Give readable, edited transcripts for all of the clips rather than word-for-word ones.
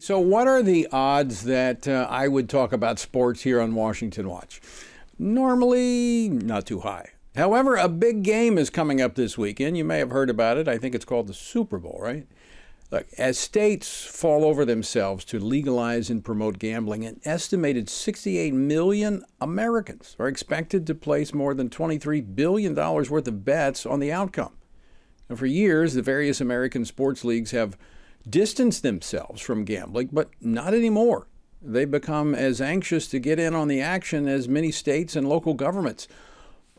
So what are the odds that I would talk about sports here on Washington Watch? Normally, not too high. However, a big game is coming up this weekend. You may have heard about it. I think it's called the Super Bowl, right? Look, as states fall over themselves to legalize and promote gambling, an estimated 68 million Americans are expected to place more than $23 billion worth of bets on the outcome. Now, for years, the various American sports leagues have distanced themselves from gambling, but not anymore. They've become as anxious to get in on the action as many states and local governments,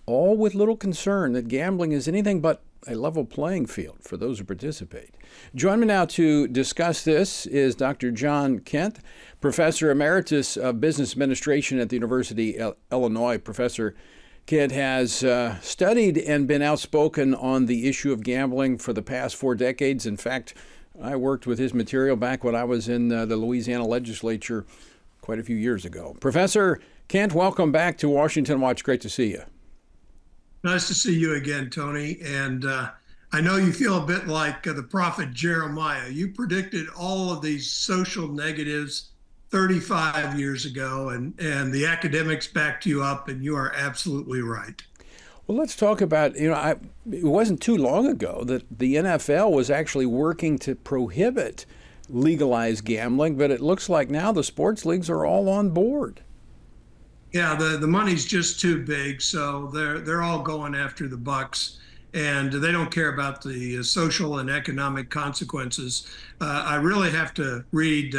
all with little concern that gambling is anything but a level playing field for those who participate. Join me now to discuss this is Dr. John Kindt, Professor Emeritus of Business Administration at the University of Illinois. Professor Kindt has studied and been outspoken on the issue of gambling for the past 4 decades. In fact, I worked with his material back when I was in the Louisiana legislature quite a few years ago. Professor Kindt, welcome back to Washington Watch. Great to see you. Nice to see you again, Tony. And I know you feel a bit like the prophet Jeremiah. You predicted all of these social negatives 35 years ago, and the academics backed you up, and you are absolutely right. Well, let's talk about, it wasn't too long ago that the NFL was actually working to prohibit legalized gambling, but it looks like now the sports leagues are all on board. Yeah, the money's just too big, so they're all going after the bucks, and they don't care about the social and economic consequences. I really have to read,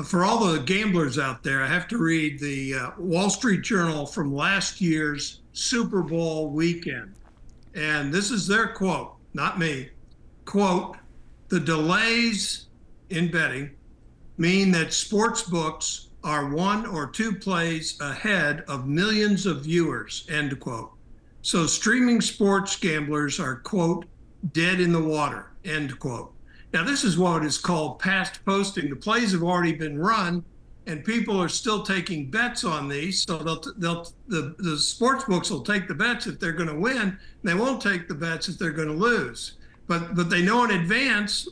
for all the gamblers out there, I have to read the Wall Street Journal from last year's Super Bowl weekend. And this is their quote, not me. Quote, "The delays in betting mean that sports books are 1 or 2 plays ahead of millions of viewers," end quote. "So streaming sports gamblers are, quote, dead in the water," end quote. Now, this is what is called past posting. The plays have already been run, and people are still taking bets on these. So the sports books will take the bets if they're going to win. And they won't take the bets if they're going to lose. But they know in advance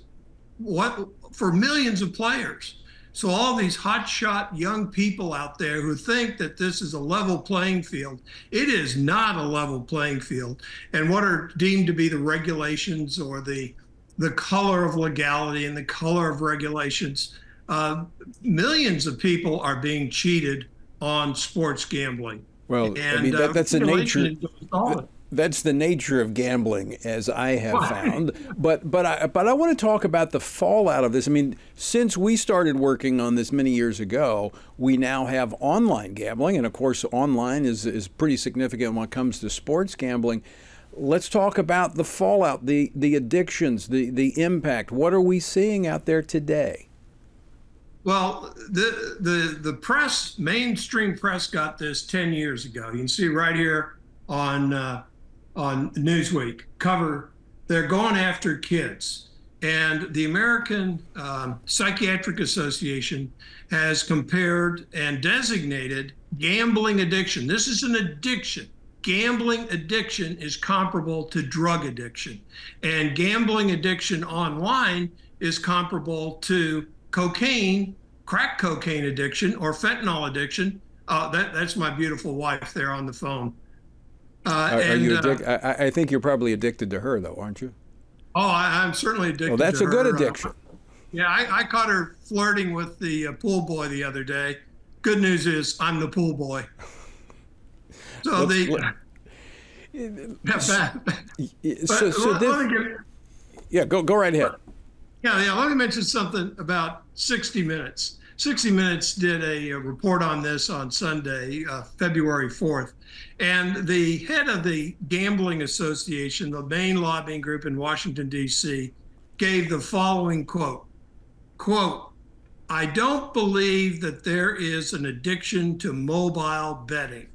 what for millions of players. So all these hotshot young people out there who think that this is a level playing field, it is not a level playing field. And what are deemed to be the regulations or the color of legality and the color of regulations, millions of people are being cheated on sports gambling. Well, and, I mean, that's the nature. That's the nature of gambling, as I have found. But I want to talk about the fallout of this. I mean, since we started working on this many years ago, we now have online gambling, and of course, online is pretty significant when it comes to sports gambling. Let's talk about the fallout, the addictions, the impact. What are we seeing out there today? Well, the press, mainstream press, got this 10 years ago. You can see right here on Newsweek cover. They're going after kids, and the American Psychiatric Association has compared and designated gambling addiction. This is an addiction. Gambling addiction is comparable to drug addiction, and gambling addiction online is comparable to cocaine, crack cocaine addiction, or fentanyl addiction. That's my beautiful wife there on the phone. Are you I think you're probably addicted to her, though, aren't you? Oh, I'm certainly addicted to her. Well, that's a good addiction. Yeah, I caught her flirting with the pool boy the other day. Good news is I'm the pool boy. So go right ahead. Yeah, let me mention something about 60 Minutes. 60 Minutes did a report on this on Sunday, February 4th. And the head of the Gambling Association, the main lobbying group in Washington, D.C., gave the following quote, "I don't believe that there is an addiction to mobile betting,"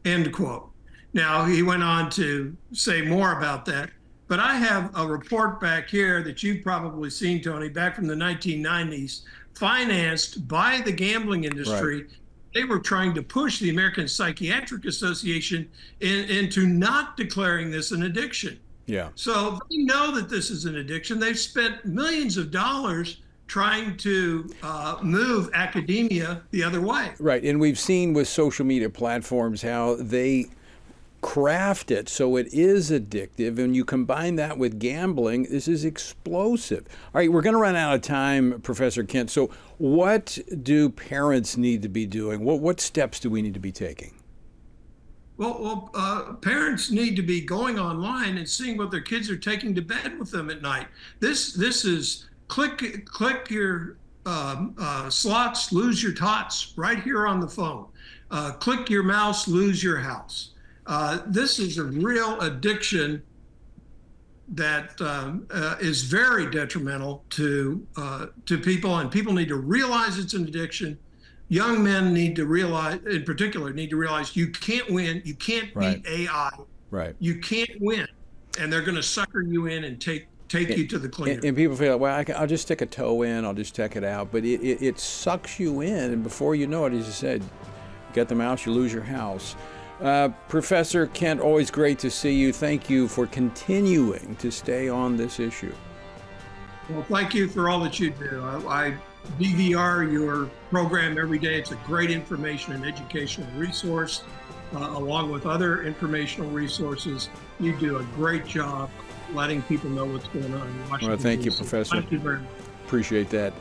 end quote. Now, he went on to say more about that, but I have a report back here that you've probably seen, Tony, back from the 1990s, financed by the gambling industry. Right. They were trying to push the American Psychiatric Association into not declaring this an addiction. Yeah. So they know that this is an addiction. They've spent millions of dollars trying to move academia the other way. Right, and we've seen with social media platforms how they craft it so it is addictive, and you combine that with gambling, this is explosive. All right, we're going to run out of time, Professor Kindt. So what do parents need to be doing? What steps do we need to be taking? Well, parents need to be going online and seeing what their kids are taking to bed with them at night. This is click your slots, lose your tots right here on the phone. Click your mouse, lose your house. This is a real addiction that is very detrimental to people, and people need to realize it's an addiction. Young men need to realize, in particular, you can't win. You can't beat AI. Right. You can't win, and they're going to sucker you in and take you to the cleaner. And people feel, well, I'll just stick a toe in, I'll just check it out. But it sucks you in, and before you know it, as you said, you get the mouse, you lose your house. Professor Kindt, always great to see you. Thank you for continuing to stay on this issue. Well, thank you for all that you do. I DVR your program every day. It's a great information and educational resource, along with other informational resources. You do a great job letting people know what's going on in Washington. Well, thank you, Professor. Thank you very much. Appreciate that.